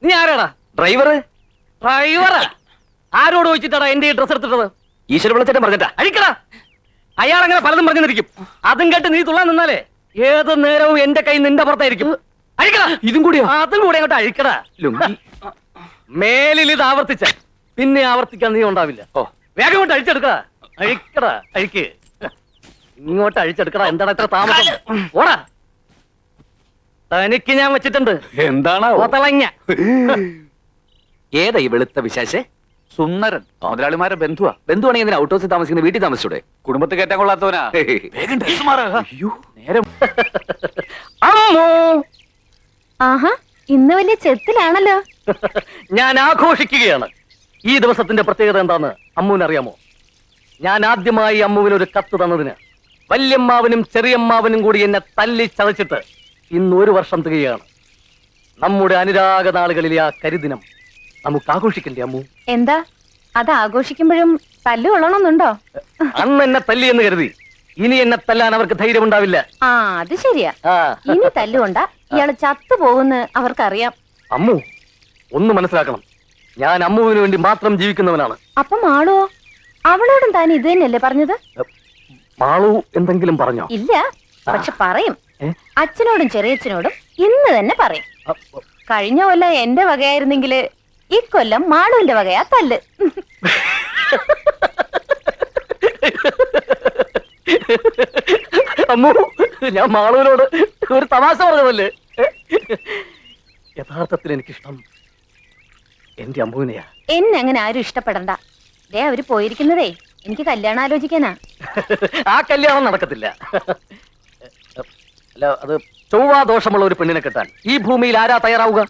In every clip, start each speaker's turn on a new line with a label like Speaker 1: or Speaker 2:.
Speaker 1: നീ ആരാടാ? ഡ്രൈവറാ? ആരോട് ചോദിച്ചിട്ടാടാ എന്റെ ഈ ഡ്രസ് എടുത്തിട്ടത്? ഈശ്വര വിളിച്ചിട്ട് പറഞ്ഞിട്ടാ അഴിക്കടാ. അയാൾ അങ്ങനെ പലതും പറഞ്ഞിരിക്കും. അതും കേട്ട് നീ തുള്ളാൻ നിന്നാലേ ഏത് നേരവും എന്റെ കൈ നിന്റെ പുറത്തായിരിക്കും. അഴിക്കടാ. ഇതും കൂടിയോ? അതും കൂടി അങ്ങോട്ട് അഴിക്കടാ. മേലിൽ ഇത് ആവർത്തിച്ച പിന്നെ ആവർത്തിക്കാൻ നീ ഉണ്ടാവില്ല. ഓ, വേഗം കൊണ്ട് അഴിച്ചെടുക്കടാ. അഴിക്കടാ, അഴിക്ക്. ഇങ്ങോട്ട് അഴിച്ചെടുക്കടാ. എന്താണ് ഇത്ര താമസം? ഓടാ. തനിക്ക് ഞാൻ വെച്ചിട്ടുണ്ട്. എന്താണ് ഓത്തളങ്ങ? ഏതാ ഈ വെളുത്ത വിശേഷേ? സുന്ദരൻ. മുതലാളിമാരെ ബന്ധുവാ. ബന്ധുവാണെങ്കിൽ ഇതിന് ഔട്ട് ഹൗസിൽ താമസിക്കുന്ന വീട്ടിൽ താമസിച്ചൂടെ? കുടുംബത്തിൽ കയറ്റാൻ കൊള്ളാത്തവനാ. നേരം.
Speaker 2: ആഹാ, ഇന്ന് വലിയ ചെത്തിലാണല്ലോ.
Speaker 1: ഞാൻ ആഘോഷിക്കുകയാണ്. ഈ ദിവസത്തിന്റെ പ്രത്യേകത എന്താന്ന് അമ്മുവിനറിയാമോ? ഞാൻ ആദ്യമായി അമ്മുവിന് ഒരു കത്ത് തന്നതിന് വല്യമ്മാവനും ചെറിയമ്മാവനും കൂടി എന്നെ തല്ലി ചതച്ചിട്ട് ഇന്ന് 1 വർഷം തികയാണ്. നമ്മുടെ അനുരാഗ നാളുകളിലെ ആ കരിദിനം നമുക്ക് ആഘോഷിക്കണ്ടേ അമ്മു?
Speaker 2: എന്താ അത് ആഘോഷിക്കുമ്പോഴും തല്ലു കൊള്ളണമെന്നുണ്ടോ?
Speaker 1: അന്ന് എന്നെ തല്ലി എന്ന് കരുതി ഇനി എന്നെ തല്ലാൻ അവർക്ക് ധൈര്യം ഉണ്ടാവില്ല.
Speaker 2: ആ, അത് ശരിയാ. ഇനി തല്ലുകൊണ്ടാ ഇയാള് ചത്തുപോകുന്ന് അവർക്കറിയാം.
Speaker 1: അമ്മു, ഒന്ന് മനസ്സിലാക്കണം, ഞാൻ അമ്മുവിന് വേണ്ടി മാത്രം ജീവിക്കുന്നവനാണ്.
Speaker 2: അപ്പൊ മാളുവോ? അവളോടും താൻ ഇത് തന്നെയല്ലേ പറഞ്ഞത്?
Speaker 1: മാളു എന്തെങ്കിലും പറഞ്ഞോ?
Speaker 2: ഇല്ല, പക്ഷെ പറയും. അച്ഛനോടും ചെറിയച്ഛനോടും ഇന്ന് തന്നെ പറയും. കഴിഞ്ഞ കൊല്ലം എന്റെ വകയായിരുന്നെങ്കില് ഇക്കൊല്ലം മാളുവിന്റെ വകയാ തല്ല്.
Speaker 1: അമ്മു, ഞാൻ മാളുവിനോട് ഒരു തമാശ പറഞ്ഞതല്ലേ? യഥാർത്ഥത്തിൽ എനിക്കിഷ്ടം എന്റെ അമ്മുവിനെയാ.
Speaker 2: എന്നെ അങ്ങനെ ആരും ഇഷ്ടപ്പെടണ്ട. ദേ അവര് പോയിരിക്കുന്നതേ എനിക്ക് കല്യാണം ആലോചിക്കാനാ.
Speaker 1: ആ കല്യാണം നടക്കത്തില്ല. അല്ല, അത് ചൊവ്വാദോഷമുള്ള ഒരു പെണ്ണിനെ കിട്ടാൻ ഈ ഭൂമിയിൽ ആരാ തയ്യാറാവുക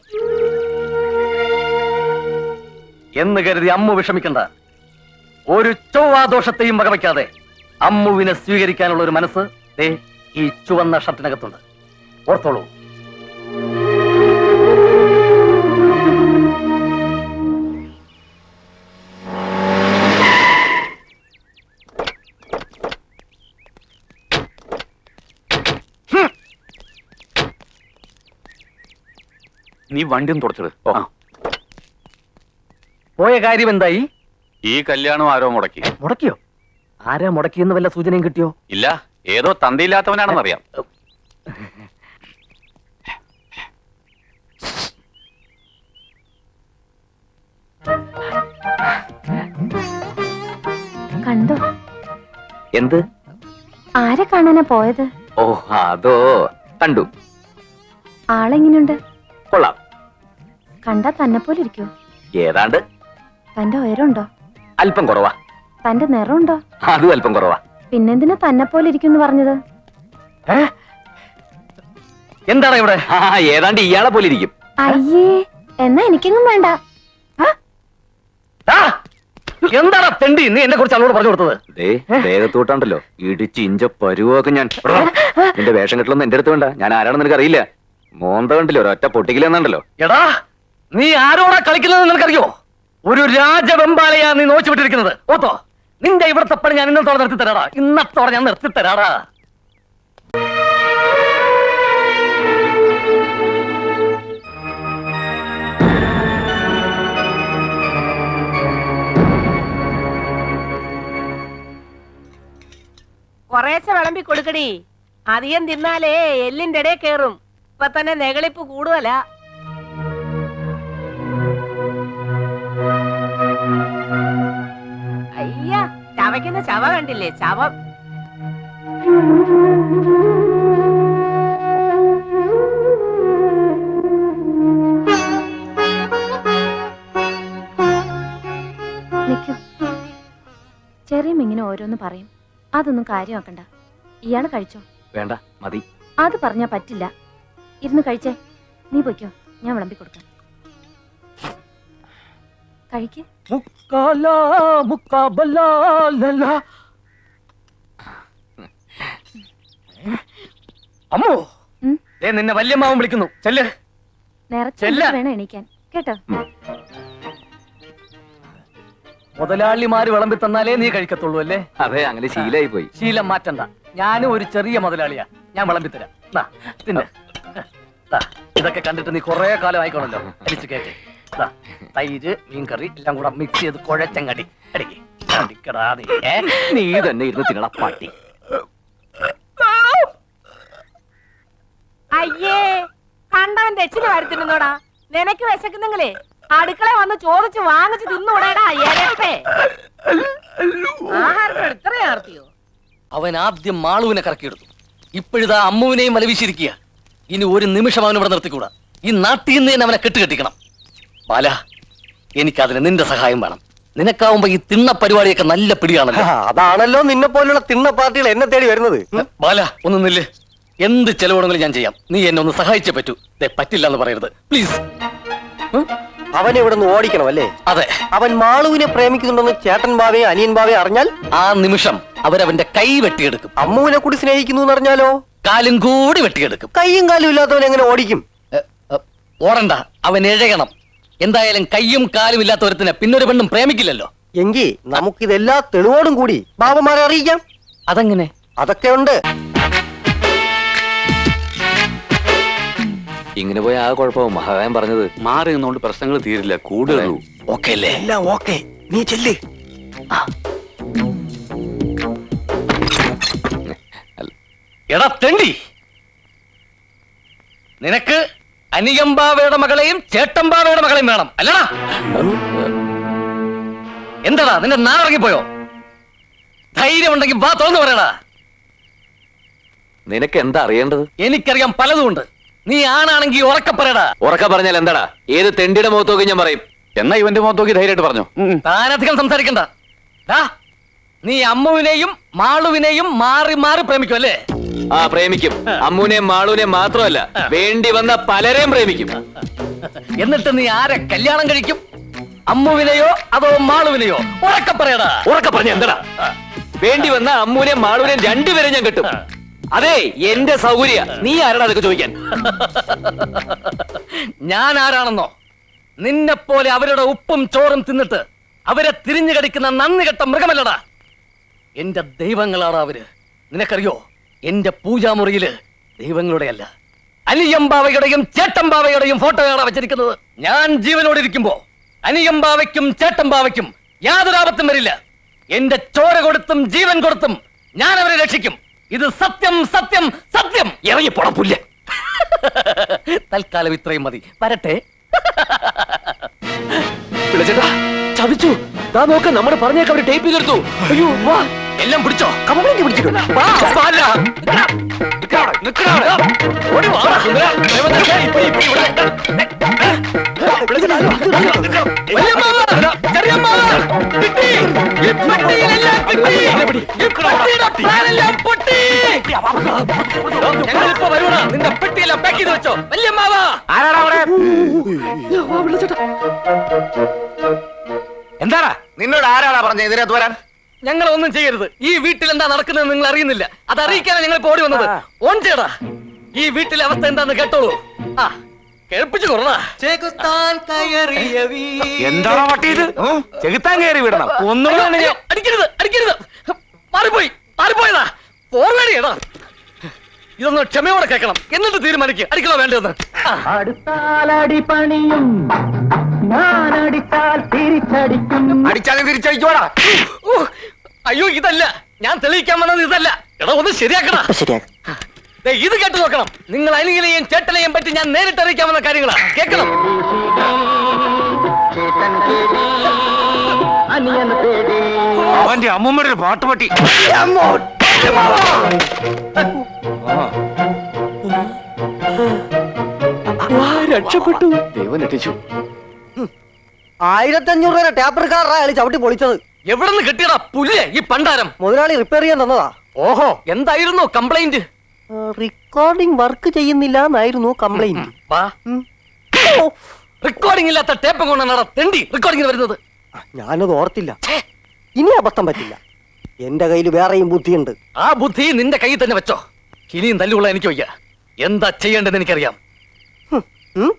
Speaker 1: എന്ന് കരുതി അമ്മു വിഷമിക്കണ്ട. ഒരു ചൊവ്വാദോഷത്തെയും വകവയ്ക്കാതെ അമ്മുവിനെ സ്വീകരിക്കാനുള്ള ഒരു മനസ്സ് ഈ ചുവന്ന ഷർട്ടിനകത്തുണ്ട്. ഓർത്തോളൂ.
Speaker 3: നീ വണ്ടിയും തുടച്ചത്
Speaker 1: പോയ കാര്യം എന്തായി?
Speaker 3: ഈ കല്യാണം ആരോ മുടക്കി.
Speaker 1: മുടക്കിയോ? ആരാ മുടക്കിയെന്ന് വല്ല സൂചനയും കിട്ടിയോ?
Speaker 3: ഇല്ല, ഏതോ തന്തയില്ലാത്തവനാണെന്നറിയാം.
Speaker 2: കണ്ടോ?
Speaker 1: എന്ത്?
Speaker 2: ആരെ കാണാനാ പോയത്?
Speaker 1: ഓ, അതോ കണ്ടു.
Speaker 2: ആളെങ്ങനെയുണ്ട്?
Speaker 1: കൊള്ളാം.
Speaker 2: കണ്ടാ തന്നെ പോലെ ഇരിക്കോ?
Speaker 1: ഏതാണ്ട്.
Speaker 2: തന്റെ ഉയരമുണ്ടോ?
Speaker 1: അല്പം കുറവാ.
Speaker 2: തന്റെ നിറമുണ്ടോ?
Speaker 1: അതും അല്പം കുറവാ.
Speaker 2: പിന്നെന്തിനാ തന്നെ പോലെ ഇരിക്കും പറഞ്ഞത്?
Speaker 1: എന്താണ് ഇവിടെ? ഏതാണ്ട് ഇയാളെ പോലെ ഇരിക്കും.
Speaker 2: അയ്യേ, എന്നാ എനിക്കെങ്ങും വേണ്ട.
Speaker 1: എന്താണ് തെണ്ടി നീ എന്നെ കുറിച്ച് അവളോട് പറഞ്ഞു കൊടുത്തത്? ദേഹത്തോട്ടാണ്ടല്ലോ ഇടിച്ച് ഇഞ്ച പരുവൊക്കെ ഞാൻ. നിന്റെ വേഷം കെട്ടലൊന്നും എന്റെ അടുത്ത് വേണ്ട. ഞാൻ ആരാണെന്ന് നിനക്ക് അറിയില്ല. മോന്ത കണ്ടില്ലോ, ഒരൊറ്റ പൊട്ടിക്കില്ലെന്നുണ്ടല്ലോ. എടാ, നീ ആരോടാ കളിക്കുന്നത് നിനക്കറിയോ? ഒരു രാജവെമ്പാലയാ നീ നോച്ചു വിട്ടിരിക്കുന്നത്. ഓത്തോ, നിന്റെ ഇവിടത്തെ പണി ഞാൻ ഇന്നത്തോടെ നിർത്തി തരാടാ. ഇന്നത്തോടെ ഞാൻ നിർത്തി തരാടാ.
Speaker 4: കുറേശ്ശെ വിളമ്പി കൊടുക്കടി. അധികം തിന്നാലേ എല്ലിന്റെ ഇടയിൽ കേറും. ഇപ്പൊ തന്നെ നെകളിപ്പ് കൂടുതലാ. അയ്യ, ചവയ്ക്കുന്ന ചവ കണ്ടില്ലേ? ചവം.
Speaker 2: ചെറിയ ഇങ്ങനെ ഓരോന്ന് പറയും. അതൊന്നും കാര്യമാക്കണ്ട. ഇയാള് കഴിച്ചോ?
Speaker 1: വേണ്ട, മതി.
Speaker 2: അത് പറഞ്ഞാ പറ്റില്ല. ഇരുന്ന് കഴിച്ചേ. നീ പൊയ്ക്കോ, ഞാൻ വിളമ്പി കൊടുക്കാം. കഴിക്ക്.
Speaker 1: അമ്മോ, നിന്നെ വല്യമ്മാവൻ വിളിക്കുന്നു. ചെല്ല്.
Speaker 2: നേരത്തെ വേണം എണീക്കാൻ കേട്ടോ.
Speaker 1: മുതലാളിമാര് വിളമ്പി തന്നാലേ നീ കഴിക്കത്തുള്ളൂ അല്ലേ? അതെ, അങ്ങനെ ശീലായി പോയി. ശീലം മാറ്റണ്ട. ഞാനും ഒരു ചെറിയ മുതലാളിയാ. ഞാൻ വിളമ്പി തരാം.
Speaker 5: ദാ, ഇതൊക്കെ കണ്ടിട്ട് നീ കുറെ കാലം ആയിക്കോണല്ലോ അടിച്ചു കേക്ക് ദാ, തൈര് മീൻകറി എല്ലാം കൂടെ മിക്സ് ചെയ്ത് കുഴച്ചങ്ങടി അടിക്ക് അടിക്കടാ നീ
Speaker 1: നീ തന്നെ ഇരുന്ന് തിന്നണ പട്ടി.
Speaker 4: അയ്യേ കണ്ടവൻ രച്ചിന് വരുത്തിരുന്നോടാ. നിനക്ക് വിശക്കുന്നെങ്കിലേ അടുക്കള വന്ന് ചോദിച്ച് വാങ്ങിച്ച് തിന്നൂടേടാ എരപ്പേ. ആഹാരത്തിന് ഇത്ര ആർത്തിയോ?
Speaker 5: അവൻ ആദ്യം മാളുവിനെ കറക്കിയെടുത്തു. ഇപ്പോഴിതാ അമ്മുവിനെയും വലവീശിരിക്കുക. ഇനി ഒരു നിമിഷം അവൻ ഇവിടെ നിർത്തിക്കൂടാ. ഈ നാട്ടിൽ നിന്ന് തന്നെ അവനെ കെട്ടുകെട്ടിക്കണം. ബാല, എനിക്കതിന് നിന്റെ സഹായം വേണം. നിനക്കാവുമ്പോ ഈ തിണ്ണ പരിപാടിയൊക്കെ നല്ല പിടിയാണല്ലോ.
Speaker 6: അതാണല്ലോ നിന്നെ പോലുള്ള തിണ്ണ പാർട്ടികൾ എന്നെ തേടി വരുന്നത്.
Speaker 5: ബാല, ഒന്ന് നില്ല്. എന്ത് ചെലവുണ്ടെങ്കിലും ഞാൻ ചെയ്യാം. നീ എന്നെ ഒന്ന് സഹായിച്ചേ പറ്റൂ. പറ്റില്ല എന്ന് പറയരുത് പ്ലീസ്.
Speaker 6: അവനെ ഇവിടെ നിന്ന് ഓടിക്കണം അല്ലേ?
Speaker 5: അതെ,
Speaker 6: അവൻ മാളുവിനെ പ്രേമിക്കുന്നുണ്ടെന്ന് ചേട്ടൻ ബാവയെ അനിയൻ ബാവയെ അറിഞ്ഞാൽ
Speaker 5: ആ നിമിഷം അവരവന്റെ കൈ വെട്ടിയെടുക്കും.
Speaker 6: അമ്മുവിനെ കൂടി സ്നേഹിക്കുന്നു എന്ന് അറിഞ്ഞാലോ
Speaker 5: കാലും കൂടി വെട്ടിയെടുക്കും.
Speaker 6: കൈയും കാലും ഇല്ലാത്തവൻ എങ്ങനെ ഓടിക്കും?
Speaker 5: ഓടണ്ട, അവൻ എഴയണം. എന്തായാലും കയ്യും കാലും ഇല്ലാത്ത ഒരുത്തിനെ പിന്നൊരു പെണ്ണും പ്രേമിക്കില്ലല്ലോ.
Speaker 6: എങ്കിൽ നമുക്കിതെല്ലാ തെളിവോടും കൂടി ബാബമാരെ അറിയിക്കാം.
Speaker 5: അതെങ്ങനെ?
Speaker 6: അതൊക്കെ ഉണ്ട്.
Speaker 1: ഇങ്ങനെ പോയ ആ കുഴപ്പവും മഹാകായം പറഞ്ഞത്.
Speaker 3: മാറി നിന്നുകൊണ്ട് പ്രശ്നങ്ങൾ തീരില്ല, കൂടുതലൂ.
Speaker 5: ഓക്കെ അല്ലേ?
Speaker 6: എല്ലാം ഓക്കെ, നീ ചെല്ലേ.
Speaker 5: എടാ തെണ്ടി, നിനക്ക് അനിയമ്പാവയുടെ മകളെയും ചേട്ടമ്പാവയുടെ മകളെയും വേണം അല്ലടാ? എന്താടാ നിന്റെ നാറിറങ്ങിപ്പോയോ? ധൈര്യം ഉണ്ടെങ്കിൽ വാ തുറന്നു പറയടാ.
Speaker 1: നിനക്ക് എന്താ അറിയേണ്ടത്?
Speaker 5: എനിക്കറിയാം പലതുമുണ്ട്. നീ ആണാണെങ്കിൽ ഉറക്കെ പറയടാ.
Speaker 1: ഉറക്ക പറഞ്ഞാൽ എന്താടാ? ഏത് തെണ്ടിയുടെ മുഖത്ത് നോക്കി ഞാൻ പറയും.
Speaker 3: എന്നാ ഇവന്റെ മുഖത്ത് നോക്കി ധൈര്യമായിട്ട് പറഞ്ഞു.
Speaker 5: താനധികം സംസാരിക്കണ്ട. നീ അമ്മുവിനെയും മാളുവിനെയും മാറി മാറി പ്രേമിക്കും അല്ലേ?
Speaker 1: ആ പ്രേമിക്കും. അമ്മുവിനെയും മാളുവിനെയും മാത്രമല്ല, വേണ്ടി വന്ന പലരെയും പ്രേമിക്കും.
Speaker 5: എന്നിട്ട് നീ ആരെ കല്യാണം കഴിക്കും? അമ്മുവിനെയോ അതോ മാളുവിനെയോ? ഉറക്കെ പറയടാ.
Speaker 1: ഉറക്ക പറഞ്ഞ എന്താടാ? വേണ്ടി വന്ന അമ്മുവിനെയും മാളുവിനെയും രണ്ടുപേരെ ഞാൻ കിട്ടും. അതെ, എന്റെ സൗകര്യ. നീ ആരാടാ അതൊക്കെ ചോദിക്കാൻ?
Speaker 5: ഞാൻ ആരാണെന്നോ? നിന്നെ പോലെ അവരുടെ ഉപ്പും ചോറും തിന്നിട്ട് അവരെ തിരിഞ്ഞു കടിക്കുന്ന നന്ദി കെട്ട മൃഗമല്ലടാ. എന്റെ ദൈവങ്ങളാണ് അവര്. നിനക്കറിയോ, എന്റെ പൂജാമുറിയില് ദൈവങ്ങളുടെ അല്ല, അനിയമ്പാവയുടെയും ചേട്ടമ്പാവയുടെയും ഫോട്ടോയാണ് വെച്ചിരിക്കുന്നത്. ഞാൻ ജീവനോടെ ഇരിക്കുമ്പോ അനിയമ്പാവയ്ക്കും ചേട്ടമ്പാവയ്ക്കും യാതൊരു ആപത്തും വരില്ല. എന്റെ ചോര കൊടുത്തും ജീവൻ കൊടുത്തും ഞാൻ അവരെ രക്ഷിക്കും. ഇത് സത്യം, സത്യം, സത്യം.
Speaker 1: ഇറങ്ങി പൊളപ്പില്ല.
Speaker 5: തൽക്കാലം ഇത്രയും മതി. വരട്ടെ.
Speaker 1: വിളിച്ചേട്ടാ, ചതിച്ചു. ദാ നോക്ക്, നമ്മൾ പറഞ്ഞേക്ക് അവര് ടേപ്പ് ചെയ്തെടുത്തു. അയ്യോ, വാ.
Speaker 5: എല്ലാം പിടിച്ചോ?
Speaker 1: കംപ്ലൈന്റ് പിടിച്ചിട്ടുണ്ട്.
Speaker 5: വാ, വാല. ഓടി വാ, സുന്ദര. വലിയമ്മാവ, ചെറിയമ്മാവ, കിട്ടി. ഈ പെട്ടിയിലെല്ലാം കിട്ടി. ഈ പെട്ടിയുടെ പ്ലാനെല്ലാം പൊട്ടി. ഞങ്ങളിപ്പോ വരുവാണ്. നിന്റെ പെട്ടിയെല്ലാം പാക്ക് ചെയ്ത് വെച്ചോ. വലിയമ്മാവ.
Speaker 1: ആരാടാ അവിടെ?
Speaker 3: എന്താടാ നിന്നോട് ആരാടാ പറഞ്ഞ ഇതിനകത്ത് വരാൻ?
Speaker 5: ഞങ്ങൾ ഒന്നും ചെയ്യരുത്. ഈ വീട്ടിൽ എന്താ നടക്കുന്നത് നിങ്ങൾ അറിയുന്നില്ല. അത് അറിയിക്കാനാണ് ഞങ്ങൾ ഇപ്പോ ഓടി വന്നത്. ഓൺ ചെയ്യടാ. ഈ വീട്ടിലെ അവസ്ഥ എന്താന്ന് കേട്ടോളൂ. ആ കേൾപ്പിച്ചു കൊറടാ.
Speaker 3: എന്താണോ പട്ടിയത്? ചെകുത്താൻ കയറി വിടണം.
Speaker 5: ഒന്നും അടിക്കരുത്, അടിക്കരുത്. മാറിപ്പോയി, മാറിപ്പോയതാ. പോവേടിയടാ. ഇതൊന്ന് ക്ഷമയോടെ കേൾക്കണം, എന്നിട്ട് തീരുമാനിക്കുക അടിക്കണോ വേണ്ടതെന്ന്.
Speaker 7: അടുത്താലടി പണിയും ഞാനടിച്ചാൽ തിരിച്ചടിക്കും.
Speaker 3: അടിച്ചാലും തിരിച്ചടിക്കോടാ.
Speaker 5: അയ്യോ ഇതല്ല, ഞാൻ തെളിയിക്കാൻ വന്നത് ഇതല്ല. എടാ ഒന്ന് ശരിയാക്കടാ. ദേ, ഇത് കേട്ടു നോക്കണം. നിങ്ങൾ അനിയനെയും ചേട്ടനെയും പറ്റി ഞാൻ നേരിട്ട് അറിയിക്കാവുന്ന കാര്യങ്ങളാ. കേൾക്കണം.
Speaker 7: അനിയൻ തേടി
Speaker 3: അവന്റെ അമ്മൂമ്മയുടെ ഒരു പാട്ടുപട്ടി.
Speaker 1: രക്ഷപ്പെട്ടു. ദൈവം രക്ഷിച്ചു.
Speaker 6: 1500 രൂപ ടാപ്പർ കാറാ അയാൾ ചവിട്ടി പൊളിച്ചത്.
Speaker 5: എവിടെ നിന്ന് കിട്ടിയടാ പുല്ലേ ഈ പണ്ടാരം?
Speaker 6: മുതലാളി റിപ്പയർ ചെയ്യാൻ തന്നതാ.
Speaker 5: ഓഹോ, എന്തായിരുന്നു കംപ്ലൈന്റ്?
Speaker 6: റെക്കോർഡിംഗ് വർക്ക് ചെയ്യുന്നില്ല എന്നായിരുന്നു കംപ്ലൈന്റ്.
Speaker 5: റെക്കോർഡിംഗ് ഇല്ലാത്ത ടേപ്പ് കൊണ്ടാണ് തെണ്ടി റെക്കോർഡിംഗിന് വരുന്നത്.
Speaker 6: ഞാനത് ഓർത്തില്ല. ഇനി അബദ്ധം പറ്റില്ല. എന്റെ കയ്യിൽ വേറെയും ബുദ്ധിയുണ്ട്.
Speaker 5: ആ ബുദ്ധി നിന്റെ കയ്യിൽ തന്നെ വെച്ചോ. ഇനിയും തല്ലുള്ള എനിക്ക് വയ്യ. എന്താ ചെയ്യേണ്ടതെന്ന് എനിക്കറിയാം.